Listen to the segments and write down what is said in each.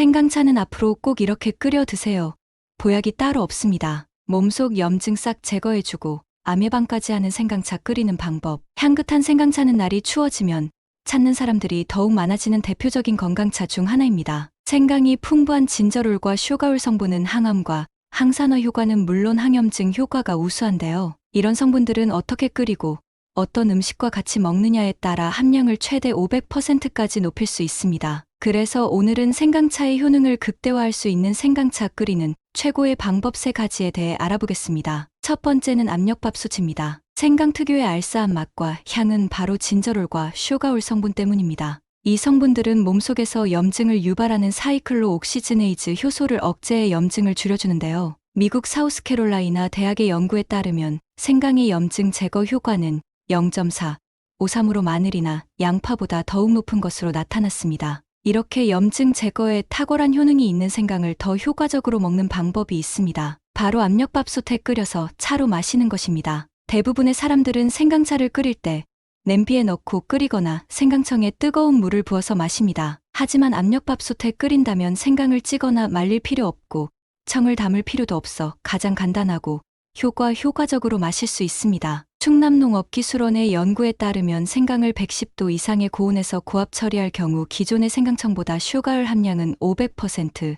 생강차는 앞으로 꼭 이렇게 끓여 드세요. 보약이 따로 없습니다. 몸속 염증 싹 제거해주고 암 예방까지 하는 생강차 끓이는 방법. 향긋한 생강차는 날이 추워지면 찾는 사람들이 더욱 많아지는 대표적인 건강차 중 하나입니다. 생강이 풍부한 진저롤과 쇼가올 성분은 항암과 항산화 효과는 물론 항염증 효과가 우수한데요. 이런 성분들은 어떻게 끓이고 어떤 음식과 같이 먹느냐에 따라 함량을 최대 500%까지 높일 수 있습니다. 그래서 오늘은 생강차의 효능을 극대화할 수 있는 생강차 끓이는 최고의 방법 3가지에 대해 알아보겠습니다. 첫 번째는 압력밥솥입니다. 생강 특유의 알싸한 맛과 향은 바로 진저롤과 쇼가올 성분 때문입니다. 이 성분들은 몸속에서 염증을 유발하는 사이클로 옥시즈네이즈 효소를 억제해 염증을 줄여주는데요. 미국 사우스캐롤라이나 대학의 연구에 따르면 생강의 염증 제거 효과는 0.4, 5.3으로 마늘이나 양파보다 더욱 높은 것으로 나타났습니다. 이렇게 염증 제거에 탁월한 효능이 있는 생강을 더 효과적으로 먹는 방법이 있습니다. 바로 압력밥솥에 끓여서 차로 마시는 것입니다. 대부분의 사람들은 생강차를 끓일 때 냄비에 넣고 끓이거나 생강청에 뜨거운 물을 부어서 마십니다. 하지만 압력밥솥에 끓인다면 생강을 찌거나 말릴 필요 없고 청을 담을 필요도 없어 가장 간단하고 효과적으로 마실 수 있습니다. 충남농업기술원의 연구에 따르면 생강을 110도 이상의 고온에서 고압 처리할 경우 기존의 생강청보다 슈가올 함량은 500%,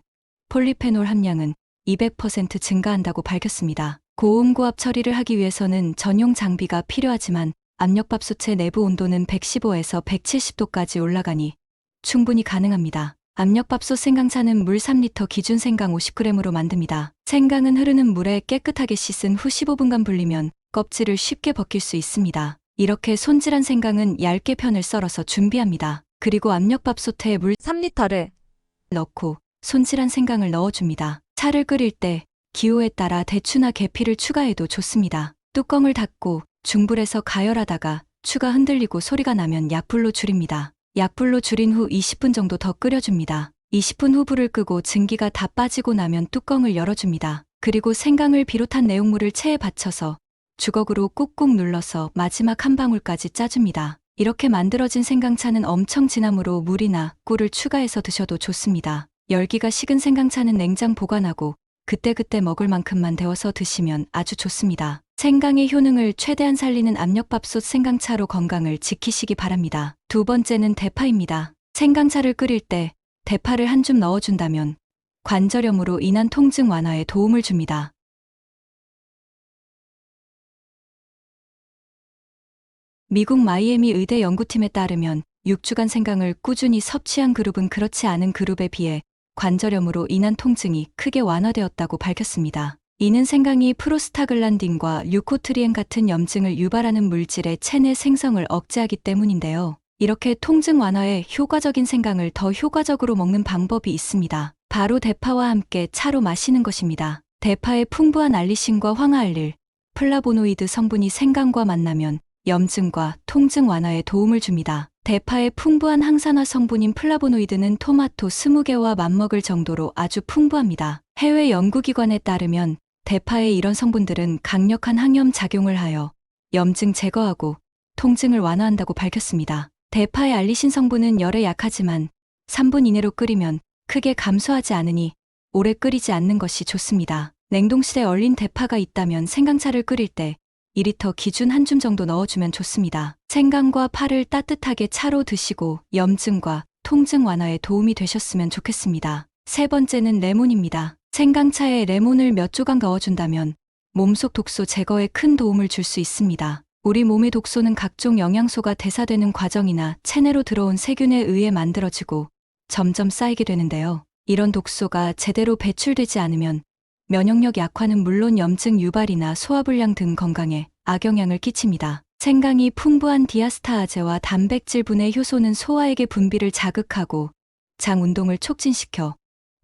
폴리페놀 함량은 200% 증가한다고 밝혔습니다. 고온 고압 처리를 하기 위해서는 전용 장비가 필요하지만 압력밥솥의 내부 온도는 115에서 170도까지 올라가니 충분히 가능합니다. 압력밥솥 생강차는 물 3리터 기준 생강 50g으로 만듭니다. 생강은 흐르는 물에 깨끗하게 씻은 후 15분간 불리면 껍질을 쉽게 벗길 수 있습니다. 이렇게 손질한 생강은 얇게 편을 썰어서 준비합니다. 그리고 압력밥솥에 물 3리터를 넣고 손질한 생강을 넣어줍니다. 차를 끓일 때 기호에 따라 대추나 계피를 추가해도 좋습니다. 뚜껑을 닫고 중불에서 가열하다가 추가 흔들리고 소리가 나면 약불로 줄입니다. 약불로 줄인 후 20분 정도 더 끓여줍니다. 20분 후 불을 끄고 증기가 다 빠지고 나면 뚜껑을 열어줍니다. 그리고 생강을 비롯한 내용물을 체에 받쳐서 주걱으로 꾹꾹 눌러서 마지막 한 방울까지 짜줍니다. 이렇게 만들어진 생강차는 엄청 진하므로 물이나 꿀을 추가해서 드셔도 좋습니다. 열기가 식은 생강차는 냉장 보관하고 그때그때 먹을 만큼만 데워서 드시면 아주 좋습니다. 생강의 효능을 최대한 살리는 압력밥솥 생강차로 건강을 지키시기 바랍니다. 두 번째는 대파입니다. 생강차를 끓일 때 대파를 한 줌 넣어준다면 관절염으로 인한 통증 완화에 도움을 줍니다. 미국 마이애미 의대 연구팀에 따르면 6주간 생강을 꾸준히 섭취한 그룹은 그렇지 않은 그룹에 비해 관절염으로 인한 통증이 크게 완화되었다고 밝혔습니다. 이는 생강이 프로스타글란딘과 류코트리엔 같은 염증을 유발하는 물질의 체내 생성을 억제하기 때문인데요. 이렇게 통증 완화에 효과적인 생강을 더 효과적으로 먹는 방법이 있습니다. 바로 대파와 함께 차로 마시는 것입니다. 대파의 풍부한 알리신과 황화알릴, 플라보노이드 성분이 생강과 만나면 염증과 통증 완화에 도움을 줍니다. 대파의 풍부한 항산화 성분인 플라보노이드는 토마토 20개와 맞먹을 정도로 아주 풍부합니다. 해외 연구기관에 따르면 대파의 이런 성분들은 강력한 항염 작용을 하여 염증 제거하고 통증을 완화한다고 밝혔습니다. 대파의 알리신 성분은 열에 약하지만 3분 이내로 끓이면 크게 감소하지 않으니 오래 끓이지 않는 것이 좋습니다. 냉동실에 얼린 대파가 있다면 생강차를 끓일 때 2리터 기준 한 줌 정도 넣어주면 좋습니다. 생강과 파를 따뜻하게 차로 드시고 염증과 통증 완화에 도움이 되셨으면 좋겠습니다. 세 번째는 레몬입니다. 생강차에 레몬을 몇 조각 넣어준다면 몸속 독소 제거에 큰 도움을 줄 수 있습니다. 우리 몸의 독소는 각종 영양소가 대사되는 과정이나 체내로 들어온 세균에 의해 만들어지고 점점 쌓이게 되는데요. 이런 독소가 제대로 배출되지 않으면 면역력 약화는 물론 염증 유발이나 소화불량 등 건강에 악영향을 끼칩니다. 생강이 풍부한 디아스타아제와 단백질 분해 효소는 소화액의 분비를 자극하고 장 운동을 촉진시켜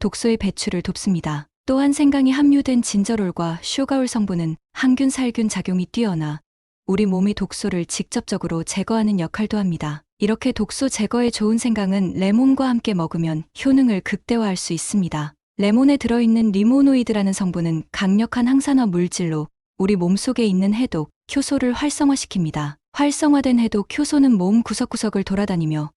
독소의 배출을 돕습니다. 또한 생강이 함유된 진저롤과 쇼가올 성분은 항균 살균 작용이 뛰어나 우리 몸의 독소를 직접적으로 제거하는 역할도 합니다. 이렇게 독소 제거에 좋은 생강은 레몬과 함께 먹으면 효능을 극대화할 수 있습니다. 레몬에 들어있는 리모노이드라는 성분은 강력한 항산화 물질로 우리 몸속에 있는 해독, 효소를 활성화시킵니다. 활성화된 해독 효소는 몸 구석구석을 돌아다니며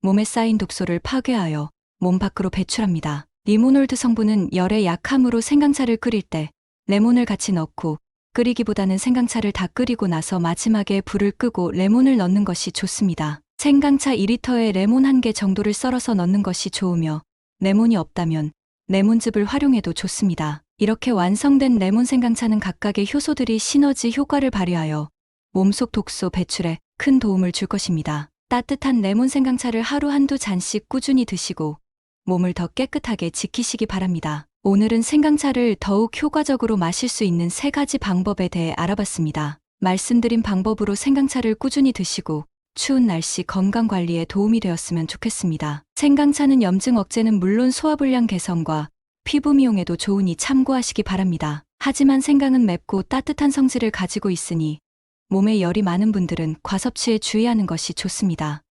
몸에 쌓인 독소를 파괴하여 몸 밖으로 배출합니다. 리모놀드 성분은 열의 약함으로 생강차를 끓일 때 레몬을 같이 넣고 끓이기보다는 생강차를 다 끓이고 나서 마지막에 불을 끄고 레몬을 넣는 것이 좋습니다. 생강차 2리터에 레몬 1개 정도를 썰어서 넣는 것이 좋으며 레몬이 없다면 레몬즙을 활용해도 좋습니다. 이렇게 완성된 레몬 생강차는 각각의 효소들이 시너지 효과를 발휘하여 몸속 독소 배출에 큰 도움을 줄 것입니다. 따뜻한 레몬 생강차를 하루 한두 잔씩 꾸준히 드시고 몸을 더 깨끗하게 지키시기 바랍니다. 오늘은 생강차를 더욱 효과적으로 마실 수 있는 3가지 방법에 대해 알아봤습니다. 말씀드린 방법으로 생강차를 꾸준히 드시고 추운 날씨 건강 관리에 도움이 되었으면 좋겠습니다. 생강차는 염증 억제는 물론 소화불량 개선과 피부 미용에도 좋으니 참고하시기 바랍니다. 하지만 생강은 맵고 따뜻한 성질을 가지고 있으니 몸에 열이 많은 분들은 과섭취에 주의하는 것이 좋습니다.